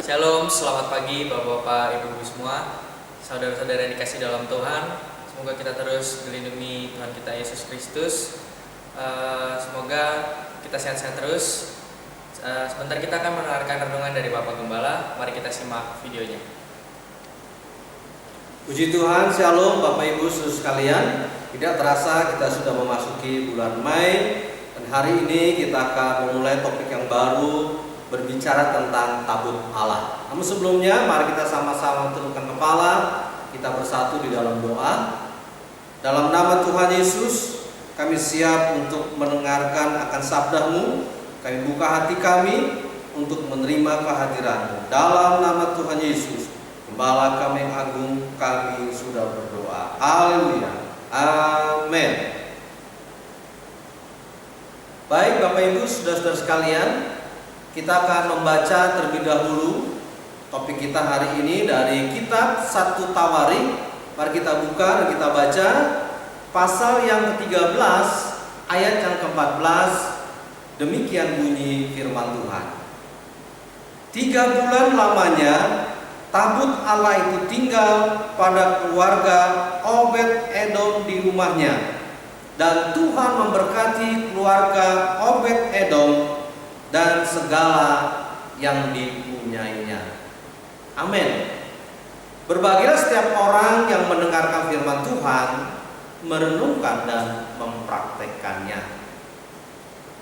Shalom, selamat pagi Bapak-bapak, Ibu-ibu semua, saudara-saudara yang dikasih dalam Tuhan. Semoga kita terus dilindungi Tuhan kita Yesus Kristus. Semoga kita sehat-sehat terus. Sebentar kita akan mendengarkan renungan dari Bapak Gembala. Mari kita simak videonya. Puji Tuhan, Shalom Bapak Ibu saudara sekalian. Tidak terasa kita sudah memasuki bulan Mei, dan hari ini kita akan memulai topik yang baru, berbicara tentang tabut Allah. Namun sebelumnya mari kita sama-sama tundukkan kepala, kita bersatu di dalam doa. Dalam nama Tuhan Yesus, kami siap untuk mendengarkan akan sabda-Mu. Kami buka hati kami untuk menerima kehadiran-Mu. Dalam nama Tuhan Yesus, Gembala kami yang agung, kami sudah berdoa. Haleluya. Amin. Baik Bapak Ibu, saudara-saudara sekalian, kita akan membaca terlebih dahulu topik kita hari ini dari kitab 1 Tawarik. Mari kita buka dan kita baca pasal yang ke-13 ayat yang ke-14. Demikian bunyi firman Tuhan. 3 bulan lamanya tabut Allah itu tinggal pada keluarga Obed Edom di rumahnya, dan Tuhan memberkati keluarga Obed Edom dan segala yang dipunyainya. Amin. Berbahagialah setiap orang yang mendengarkan firman Tuhan, merenungkan dan mempraktekkannya.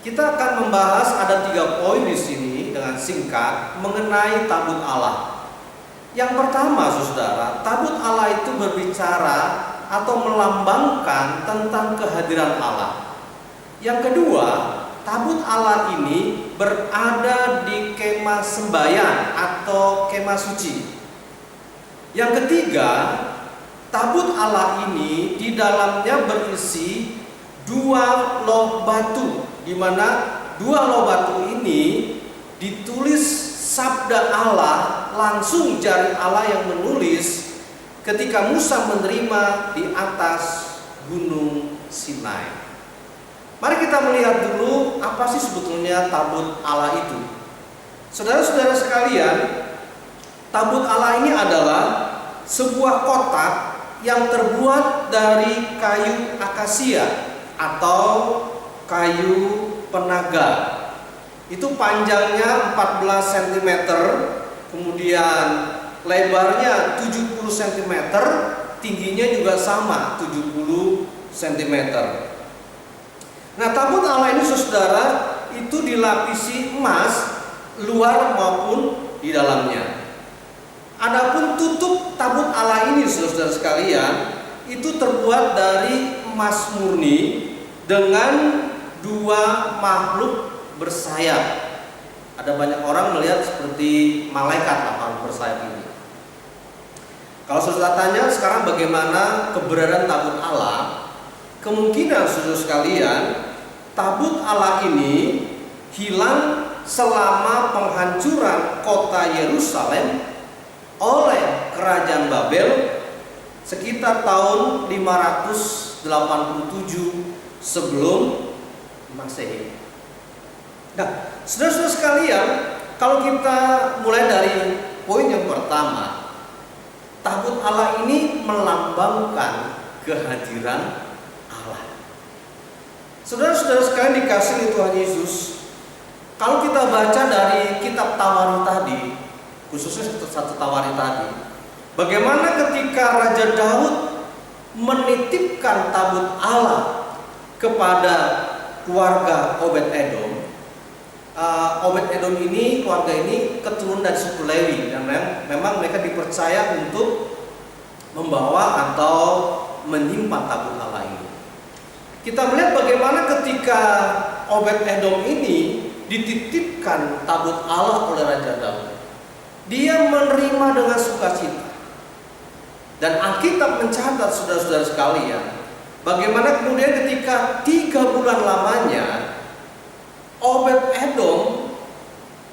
Kita akan membahas ada 3 poin di sini dengan singkat mengenai tabut Allah. Yang pertama, saudara, tabut Allah itu berbicara atau melambangkan tentang kehadiran Allah. Yang kedua, tabut Allah ini berada di kemah sembahyang atau kemah suci. Yang ketiga, tabut Allah ini di dalamnya berisi 2 loh batu, di mana 2 loh batu ini ditulis sabda Allah, langsung jari Allah yang menulis ketika Musa menerima di atas gunung Sinai. Mari kita melihat dulu apa sih sebetulnya tabut Allah itu. Saudara-saudara sekalian, tabut Allah ini adalah sebuah kotak yang terbuat dari kayu akasia atau kayu penaga. Itu panjangnya 14 cm, kemudian lebarnya 70 cm, tingginya juga sama 70 cm. Nah, tabut Allah ini saudara itu dilapisi emas luar maupun di dalamnya. Adapun tutup tabut Allah ini saudara sekalian itu terbuat dari emas murni dengan 2 makhluk bersayap. Ada banyak orang melihat seperti malaikat makhluk bersayap ini. Kalau saudara tanya sekarang bagaimana keberadaan tabut Allah, kemungkinan saudara sekalian tabut Allah ini hilang selama penghancuran kota Yerusalem oleh kerajaan Babel sekitar tahun 587 sebelum Masehi. Nah, saudara-saudara sekalian, kalau kita mulai dari poin yang pertama, tabut Allah ini melambangkan kehadiran Allah. Saudara-saudara sekalian dikasihi Tuhan Yesus, kalau kita baca dari kitab Tawarik tadi, khususnya 1 Tawarik tadi, bagaimana ketika Raja Daud menitipkan tabut Allah kepada keluarga Obed Edom. Obed Edom ini, keluarga ini keturunan dari suku Lewi, dan memang mereka dipercaya untuk membawa atau menyimpan tabut Allah ini. Kita melihat bagaimana ketika Obed Edom ini dititipkan tabut Allah oleh Raja Daud, dia menerima dengan sukacita. Dan Alkitab mencatat saudara-saudara sekalian, bagaimana kemudian ketika 3 bulan lamanya Obed Edom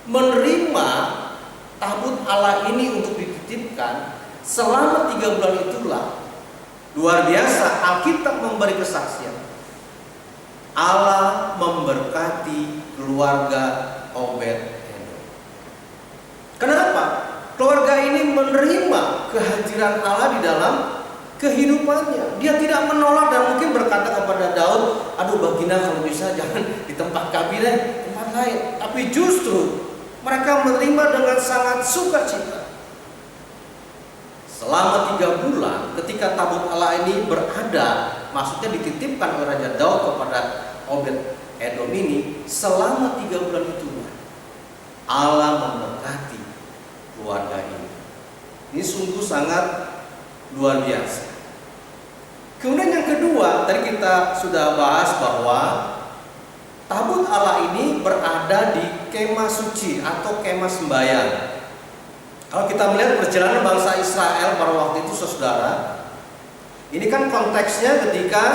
menerima tabut Allah ini untuk dititipkan. Selama 3 bulan itulah luar biasa, Alkitab memberi kesaksian Allah memberkati keluarga Obed Edom. Kenapa? keluarga ini menerima kehadiran Allah di dalam kehidupannya. Dia tidak menolak dan mungkin berkata kepada Daud, aduh Baginda kalau bisa jangan di tempat kami deh, tempat lain. Tapi justru mereka menerima dengan sangat sukacita. Selama 3 bulan ketika tabut Allah ini berada, maksudnya dititipkan oleh Raja Daud kepada Obed Edom ini, selama 3 bulan itu Allah memberkati keluarga ini. Ini sungguh sangat luar biasa. Kemudian yang kedua, tadi kita sudah bahas bahwa tabut Allah ini berada di kemah suci atau kemah sembahyang. Kalau kita melihat perjalanan bangsa Israel pada waktu itu, saudara, ini kan konteksnya ketika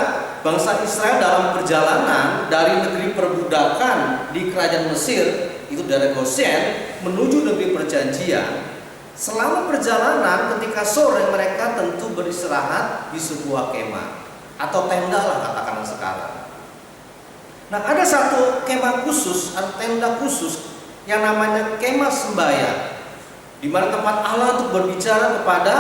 bangsa Israel dalam perjalanan dari negeri perbudakan di kerajaan Mesir, itu dari Goshen menuju negeri perjanjian. Selama perjalanan ketika sore mereka tentu beristirahat di sebuah kemah atau tenda lah katakan sekarang. Nah, ada satu kemah khusus atau tenda khusus yang namanya kemah sembahyang, di mana tempat Allah untuk berbicara kepada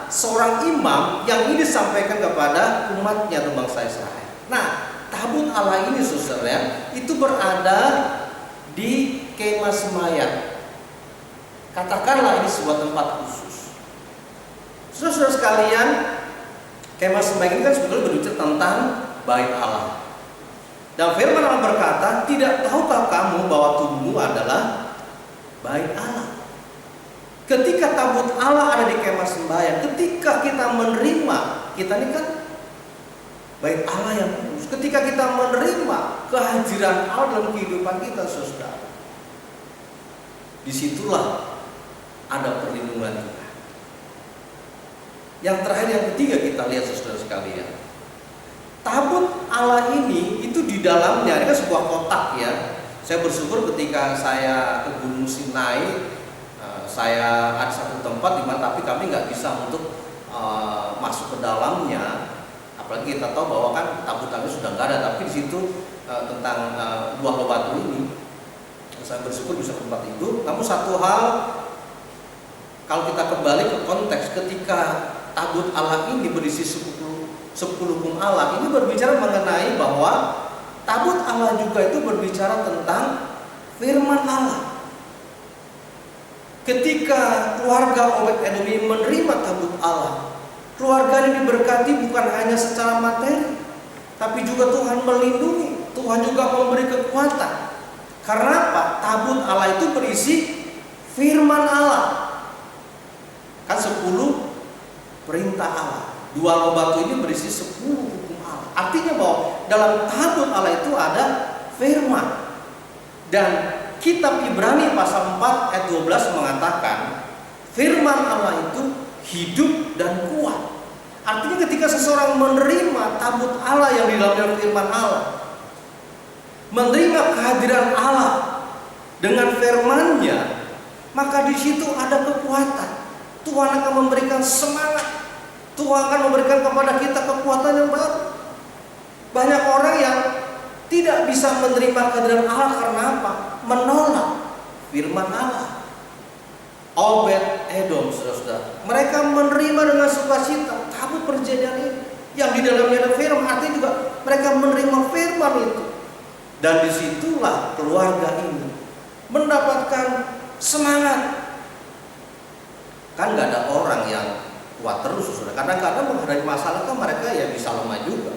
seorang imam yang ini disampaikan kepada umatnya atau bangsa Israel. Nah, tabut Allah ini saudara itu berada di kemah sembahyang. Katakanlah ini sebuah tempat khusus. Saudara-saudara sekalian, kemah sembahyang ini kan sebetulnya berbicara tentang bait Allah. Dan firman Allah berkata, tidak tahukah kamu bahwa tubuhmu adalah bait Allah? Ketika tabut Allah ada di kemah sembahyang, ketika kita menerima, kita ini kan bait Allah yang kudus. Ketika kita menerima kehadiran Allah dalam kehidupan kita, saudara, disitulah ada perlindungan Tuhan. Yang terakhir, yang ketiga kita lihat saudara sekalian, tabut Allah ini itu di dalamnya, ini kan sebuah kotak ya. Saya bersyukur ketika saya ke Gunung Sinai, saya ada satu tempat di mana tapi kami nggak bisa untuk masuk ke dalamnya. Apalagi kita tahu bahwa kan tabut Allah sudah nggak ada, tapi di situ tentang buah batu ini, saya bersyukur bisa ke tempat itu. Namun satu hal, kalau kita kembali ke konteks ketika tabut Allah ini berisi 10 hukum Allah, ini berbicara mengenai bahwa tabut Allah juga itu berbicara tentang firman Allah. Ketika keluarga Obed Edom ini menerima tabut Allah, keluarga ini diberkati bukan hanya secara materi, tapi juga Tuhan melindungi, Tuhan juga memberi kekuatan. Karena apa? Tabut Allah itu berisi firman Allah. Kan 10 perintah Allah. 2 batu ini berisi 10 hukum Allah. Artinya bahwa dalam tabut Allah itu ada firman. Dan kitab Ibrani pasal 4 ayat 12 mengatakan firman Allah itu hidup dan kuat. Artinya ketika seseorang menerima tabut Allah yang di dalamnya firman Allah, menerima kehadiran Allah dengan firman-Nya, maka di situ ada kekuatan. Tuhan akan memberikan semangat. Tuhan akan memberikan kepada kita kekuatan yang baru. Banyak orang yang tidak bisa menerima kehadiran Allah karena apa? Menolak firman Allah. Obed Edom, saudara-saudara, mereka menerima dengan sukacita tabut perjanjian ini yang di dalamnya ada firman. Artinya juga mereka menerima firman itu. Dan disitulah keluarga ini mendapatkan semangat. Kan nggak ada orang yang kuat terus, saudara. Kadang-kadang menghadapi masalah kan mereka ya bisa lemah juga.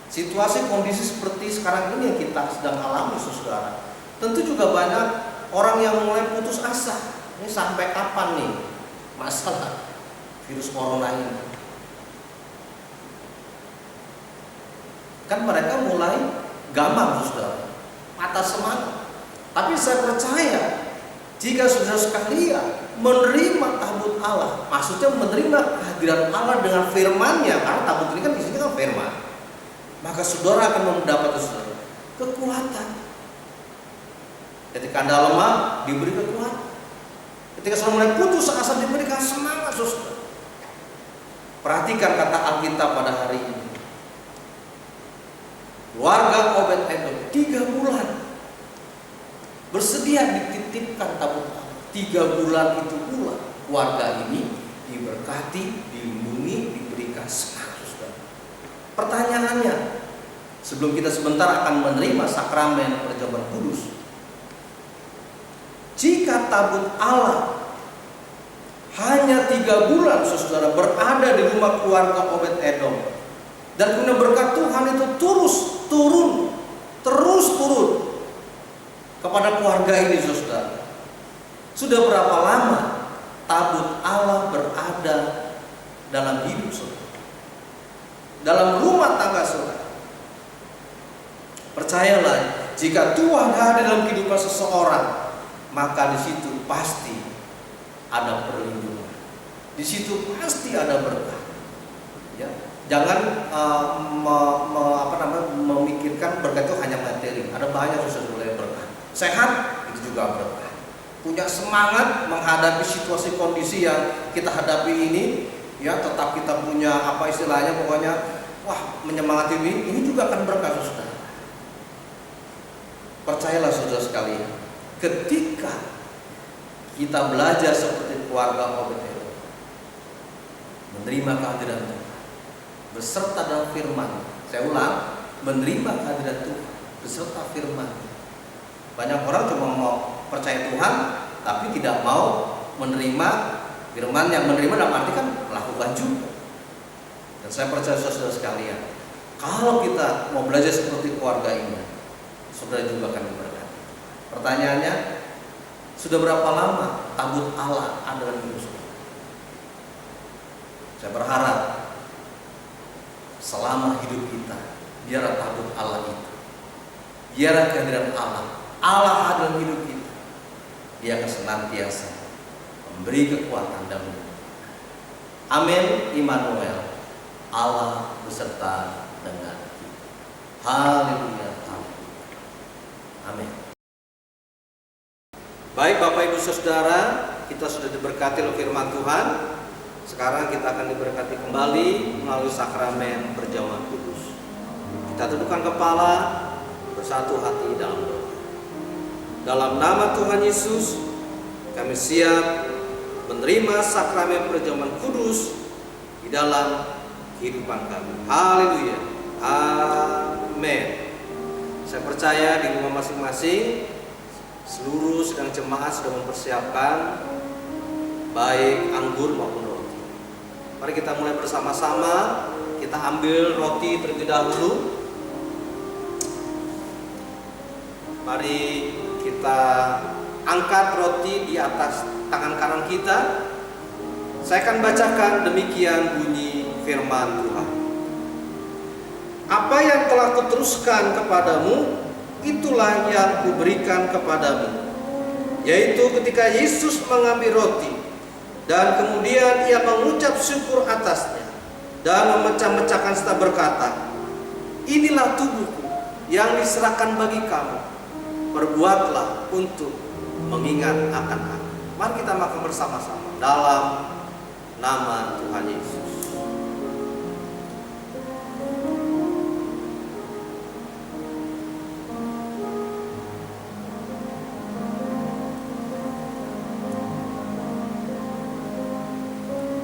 Situasi kondisi seperti sekarang ini yang kita sedang alami, saudara. Tentu juga banyak orang yang mulai putus asa. Ini sampai kapan nih masalah virus corona ini? Kan mereka mulai gampang, saudara, patah semangat. Tapi saya percaya jika saudara sekalian menerima tabut Allah, maksudnya menerima kehadiran Allah dengan firman-Nya, karena tabut ini kan di sini kan firman, maka saudara akan mendapat kekuatan. Ketika Anda lemah, diberi kekuatan. Ketika saudara mulai putus asa, diberikan semangat, saudara. Perhatikan kata Alkitab pada hari ini. Keluarga Obed Edom 3 bulan bersedia dititipkan tabut Allah. 3 bulan itu pula keluarga ini diberkati, dilindungi, diberikan semangat, saudara. Pertanyaannya, sebelum kita sebentar akan menerima sakramen perjamuan kudus, jika tabut Allah hanya 3 bulan, saudara, berada di rumah keluarga Obed-Edom, dan kemudian berkat Tuhan itu terus turun kepada keluarga ini, saudara. Sudah berapa lama tabut Allah berada dalam hidup saudara, dalam rumah tangga saudara? Percayalah, jika Tuhan hadir dalam kehidupan seseorang, maka di situ pasti ada perlindungan, di situ pasti ada berkah. Ya, jangan memikirkan berkat itu hanya materi. Ada banyak sesuatu berkah. Sehat itu juga berkah. Punya semangat menghadapi situasi kondisi yang kita hadapi ini, ya, tetap kita punya apa istilahnya, pokoknya menyemangati ini juga akan berkah, saudara. Percayalah saudara sekalian, ketika kita belajar seperti keluarga Obed-Edom, menerima kehadiran Tuhan, beserta dalam firman. Saya ulang, menerima kehadiran Tuhan beserta firman. Banyak orang cuma mau percaya Tuhan, tapi tidak mau menerima firman. Yang menerima dalam arti kan melakukan juga. Dan saya percaya saudara sekalian, kalau kita mau belajar seperti keluarga ini, saudara juga akan diberkati. Pertanyaannya, sudah berapa lama tabut Allah ada dalam hidup saudara? Saya berharap selama hidup kita, biarlah tabut Allah itu, biarlah kehadiran Allah ada dalam hidup kita. Dia akan senantiasa memberi kekuatan dan amin. Immanuel, Allah beserta dengan kita. Haleluya. Amin. Baik Bapak Ibu Saudara, kita sudah diberkati oleh firman Tuhan. Sekarang kita akan diberkati kembali melalui sakramen perjamuan kudus. Kita tundukkan kepala, bersatu hati dalam doa. Dalam nama Tuhan Yesus, kami siap menerima sakramen perjamuan kudus di dalam kehidupan kami. Haleluya. Amin. Saya percaya di rumah masing-masing seluruh sedang jemaat sudah mempersiapkan baik anggur maupun roti. Mari kita mulai bersama-sama. Kita ambil roti terlebih dahulu. Mari kita angkat roti di atas tangan kanan kita. Saya akan bacakan demikian bunyi firman Tuhan. Apa yang telah kuteruskan kepadamu, itulah yang kuberikan kepadamu. Yaitu ketika Yesus mengambil roti, dan kemudian ia mengucap syukur atasnya, dan memecah-mecahkan serta berkata, inilah tubuhku yang diserahkan bagi kamu. Perbuatlah untuk mengingat akan aku. Mari kita makan bersama-sama dalam nama Tuhan Yesus.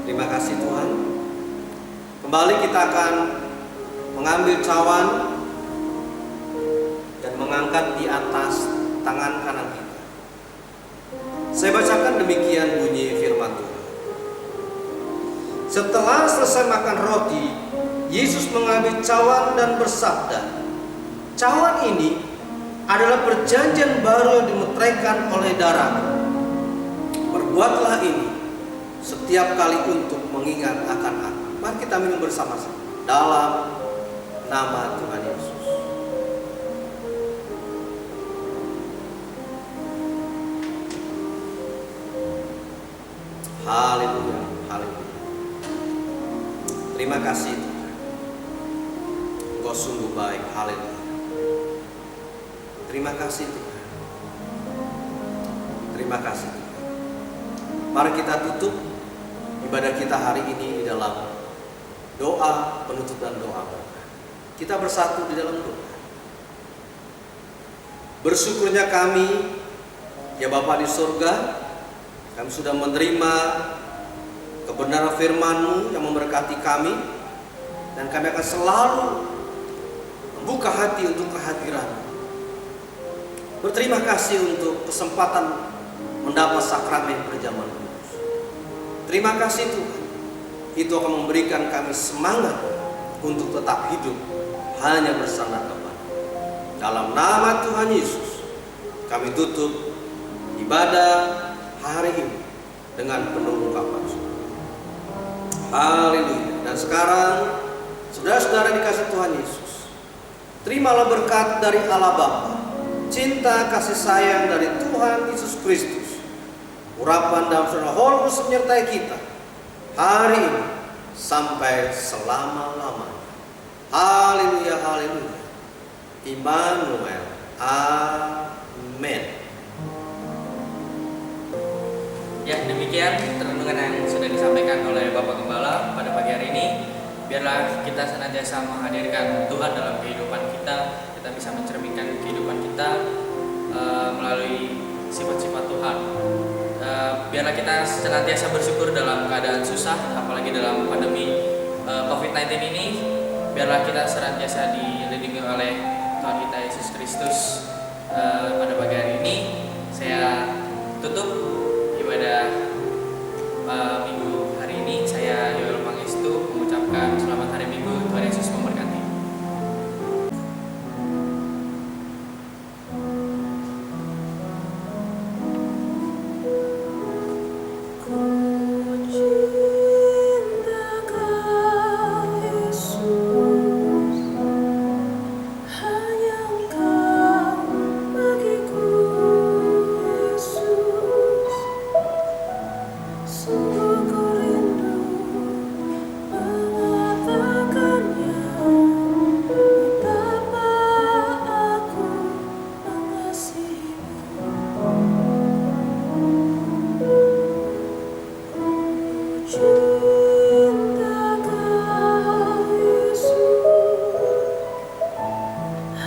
Terima kasih Tuhan. Kembali kita akan mengambil cawan dan mengangkat di atas tangan kanan kita. Saya bacakan demikian bunyi firman Tuhan. Setelah selesai makan roti, Yesus mengambil cawan dan bersabda, cawan ini adalah perjanjian baru yang dimeteraikan oleh darah. Perbuatlah ini setiap kali untuk mengingat akan aku. Mari kita minum bersama-sama dalam nama Tuhan Yesus. Haleluya, haleluya. Terima kasih Tuhan. Engkau sungguh baik, haleluya. Terima kasih Tuhan. Terima kasih Tuhan. Mari kita tutup ibadah kita hari ini di dalam doa penutup dan doa berkah. Kita bersatu di dalam doa. Bersyukurnya kami, ya Bapa di surga, Kami sudah menerima kebenaran firman-Mu yang memberkati kami, dan kami akan selalu membuka hati untuk kehadiran-Mu. Berterima kasih untuk kesempatan mendapat sakramen perjamuan kudus. Terima kasih Tuhan. Itu akan memberikan kami semangat untuk tetap hidup hanya bersandar kepada. Dalam nama Tuhan Yesus, kami tutup ibadah hari ini dengan penuh ungkapan syukur. Haleluya. Dan sekarang, saudara-saudara dikasih Tuhan Yesus, terimalah berkat dari Allah Bapa, cinta kasih sayang dari Tuhan Yesus Kristus, urapan dalam surga Roh Kudus menyertai kita hari ini sampai selama-lamanya. Haleluya, haleluya. Immanuel. Amin. Ya, demikian renungan yang sudah disampaikan oleh Bapak Gembala pada pagi hari ini. Biarlah kita senantiasa menghadirkan Tuhan dalam kehidupan kita. Kita bisa mencerminkan kehidupan kita melalui sifat-sifat Tuhan. Biarlah kita senantiasa bersyukur dalam keadaan susah, apalagi dalam pandemi COVID-19 ini. Biarlah kita senantiasa dilindungi oleh Tuhan kita Yesus Kristus. Pada pagi hari ini saya tutup ibadah minggu hari ini. Saya Yoel Pangestu mengucapkan selamat hari Minggu. Tuhan Yesus memberkati.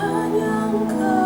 Hanya Engkau